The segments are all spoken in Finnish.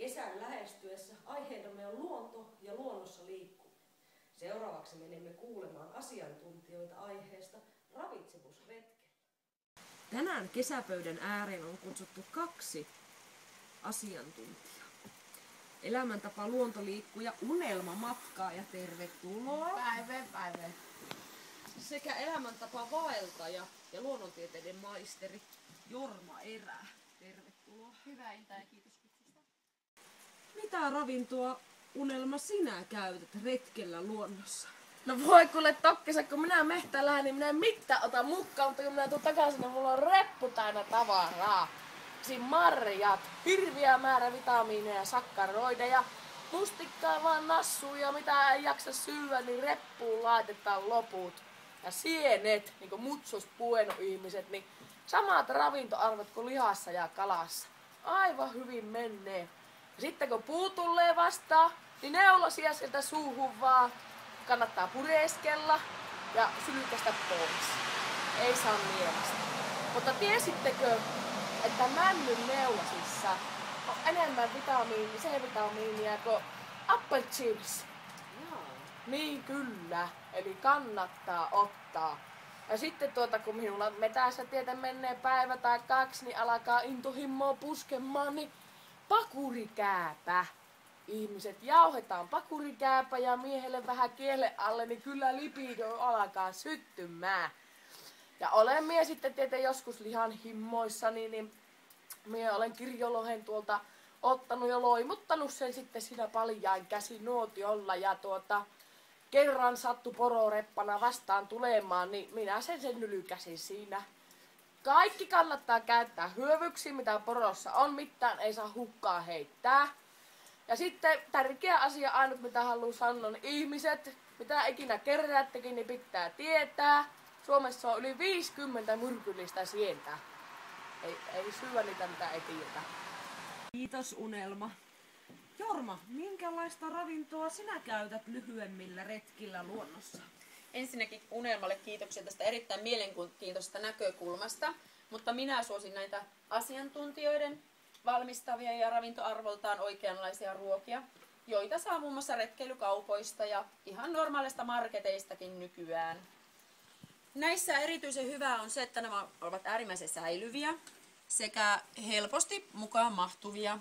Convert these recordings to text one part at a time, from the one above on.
Kesän lähestyessä aiheenamme on luonto ja luonnossa liikkuminen. Seuraavaksi menemme kuulemaan asiantuntijoita aiheesta ravitsemusretkellä. Tänään kesäpöydän ääreen on kutsuttu 2 asiantuntijaa. Elämäntapa luontoliikkuja Unelma-matkaaja, tervetuloa. Päivä. Sekä elämäntapa vaeltaja ja luonnontieteiden maisteri Jorma Erä. Tervetuloa. Hyvää iltaa ja kiitos kutsusta. Mitä ravintoa, Unelma, sinä käytät retkellä luonnossa? No voi kuule tokkisa, kun minä mehtään lähden, niin minä en mitään ota mukaan, mutta kun minä tuun takaisin, niin mulla on reppu täynnä tavaraa. Siinä marjat, hirviä määrä vitamiineja, sakkaroideja, mustikkaa vaan nassuu ja mitä ei jaksa syödä, niin reppuun laitetaan loput. Ja sienet, niin kuin mutsus puenut ihmiset, niin samat ravintoarvot kuin lihassa ja kalassa. Aivan hyvin menee. Ja sitten kun puu tulee vastaan, niin neulasia sieltä suuhun vaan. Kannattaa pureskella ja sylkästä pois. Ei saa mielestä. Mutta tiesittekö, että männyn neulasissa on enemmän C-vitamiinia kuin apple chips? Niin kyllä, eli kannattaa ottaa. Ja sitten kun minulla metässä tietä menee päivä tai 2, niin alkaa intohimoa puskemaan, niin pakurikääpä. Ihmiset jauhetaan pakurikääpä ja miehelle vähän kielen alle, niin kyllä lipido alkaa syttymään. Ja olen mie sitten tietenkin joskus lihan himmoissani, niin mie olen kirjolohen tuolta ottanut ja loimuttanut sen sitten siinä paljain käsi nuotiolla ja kerran sattu pororeppana vastaan tulemaan, niin minä sen nylykäsin siinä. Kaikki kannattaa käyttää hyövyksi, mitä porossa on, mitään ei saa hukkaa heittää. Ja sitten tärkeä asia ainut, mitä haluan sanoa, niin ihmiset, mitä ikinä keräättekin, niin pitää tietää. Suomessa on yli 50 myrkyllistä sientä. Ei syödä niitä, mitä ei tiedetä. Kiitos, Unelma. Jorma, minkälaista ravintoa sinä käytät lyhyemmillä retkillä luonnossa? Ensinnäkin Unelmalle kiitoksia tästä erittäin mielenkiintoisesta näkökulmasta, mutta minä suosin näitä asiantuntijoiden valmistavia ja ravintoarvoltaan oikeanlaisia ruokia, joita saa muun muassa retkeilykaupoista ja ihan normaaleista marketeistakin nykyään. Näissä erityisen hyvää on se, että nämä ovat äärimmäisen säilyviä sekä helposti mukaan mahtuvia.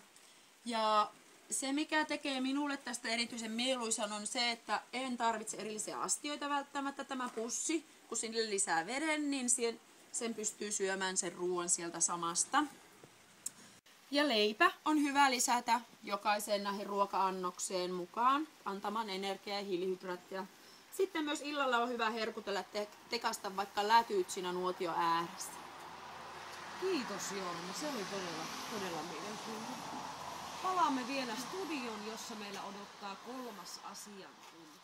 Ja se, mikä tekee minulle tästä erityisen mieluisan, on se, että en tarvitse erillisiä astioita välttämättä. Tämä pussi, kun sinne lisää veden, niin sen pystyy syömään sen ruoan sieltä samasta. Ja leipä on hyvä lisätä jokaiseen näihin ruoka-annokseen mukaan, antamaan energiaa ja hiilihydraattia. Sitten myös illalla on hyvä herkutella tekasta vaikka lätyt siinä nuotio ääressä. Kiitos, Jorma. Se oli todella mielenkiintoista. Palaamme vielä studioon, jossa meillä odottaa 3. asiantuntija.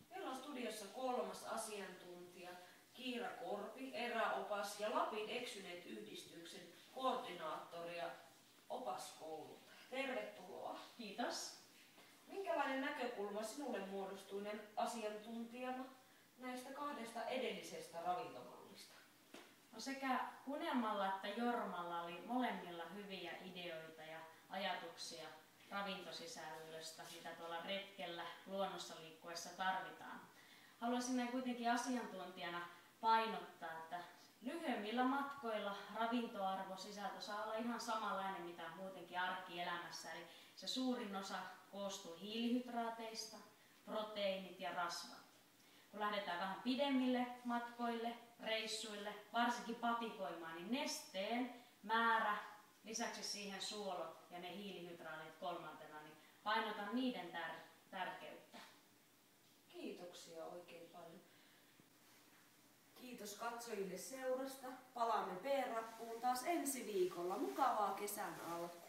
Meillä on studiossa 3. asiantuntija, Kiira Korpi, eräopas ja Lapin eksyneet yhdistyksen koordinaattori ja opaskouluttaja. Tervetuloa. Kiitos. Minkälainen näkökulma sinulle muodostui asiantuntijana näistä 2 edellisestä ravintomallista? No sekä Unelmalla että Jormalla oli molemmilla hyviä ideoita ja ajatuksia ravintosisällöstä, mitä tuolla retkellä luonnossa liikkuessa tarvitaan. Haluaisin näin kuitenkin asiantuntijana painottaa, että lyhyemmillä matkoilla ravintoarvo sisältö saa olla ihan samanlainen mitä muutenkin arkielämässä. Eli se suurin osa koostuu hiilihydraateista, proteiinit ja rasvat. Kun lähdetään vähän pidemmille matkoille, reissuille, varsinkin patikoimaan, niin nesteen määrä, lisäksi siihen suolot ja ne hiilihydraatit 3, niin painotan niiden tärkeyttä. Kiitoksia oikein paljon. Kiitos katsojille seurasta. Palaamme P-rappuun taas ensi viikolla. Mukavaa kesän alkua.